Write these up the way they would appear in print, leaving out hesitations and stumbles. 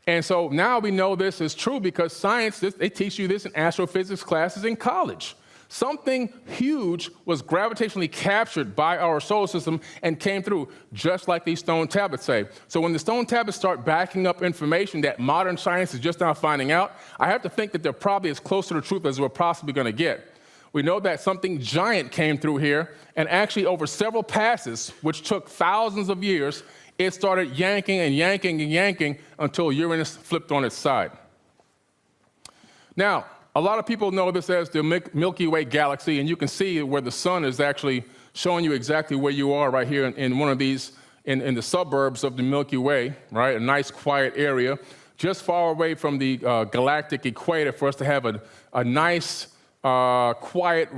And so now we know this is true because science, they teach you this in astrophysics classes in college. Something huge was gravitationally captured by our solar system and came through, just like these stone tablets say. So when the stone tablets start backing up information that modern science is just now finding out, I have to think that they're probably as close to the truth as we're possibly going to get. We know that something giant came through here, and actually over several passes, which took thousands of years, it started yanking and yanking and yanking until Uranus flipped on its side. Now, a lot of people know this as the Milky Way galaxy, and you can see where the sun is actually showing you exactly where you are right here in one of these, in the suburbs of the Milky Way, right? A nice quiet area, just far away from the galactic equator for us to have a nice, quiet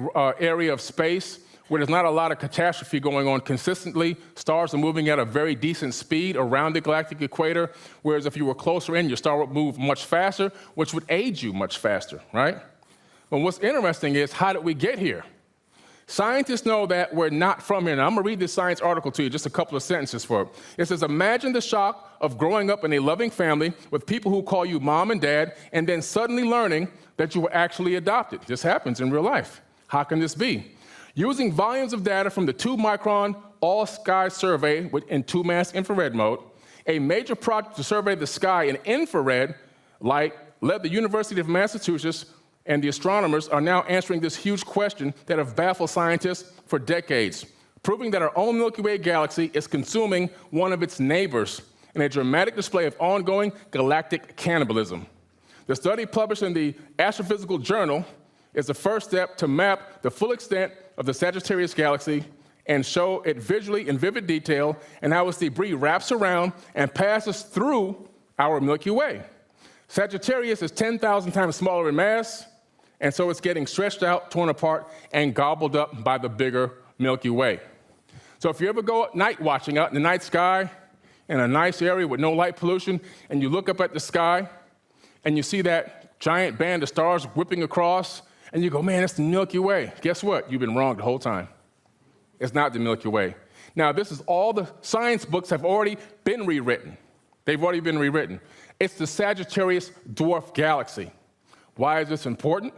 area of space where there's not a lot of catastrophe going on consistently. Stars are moving at a very decent speed around the galactic equator, whereas if you were closer in, your star would move much faster, which would age you much faster, right? But what's interesting is, how did we get here? Scientists know that we're not from here. Now, I'm going to read this science article to you, just a couple of sentences for it. It says, imagine the shock of growing up in a loving family with people who call you mom and dad, and then suddenly learning that you were actually adopted. This happens in real life. How can this be? Using volumes of data from the 2-micron all-sky survey in 2-mass infrared mode, a major project to survey the sky in infrared light led the University of Massachusetts, and the astronomers are now answering this huge question that have baffled scientists for decades, proving that our own Milky Way galaxy is consuming one of its neighbors in a dramatic display of ongoing galactic cannibalism. The study, published in the Astrophysical Journal, is the first step to map the full extent of the Sagittarius galaxy and show it visually in vivid detail and how its debris wraps around and passes through our Milky Way. Sagittarius is 10,000 times smaller in mass, and so it's getting stretched out, torn apart, and gobbled up by the bigger Milky Way. So if you ever go night watching out in the night sky in a nice area with no light pollution, and you look up at the sky and you see that giant band of stars whipping across, and you go, man, it's the Milky Way. Guess what? You've been wrong the whole time. It's not the Milky Way. Now, this is all the science books have already been rewritten. They've already been rewritten. It's the Sagittarius dwarf galaxy. Why is this important?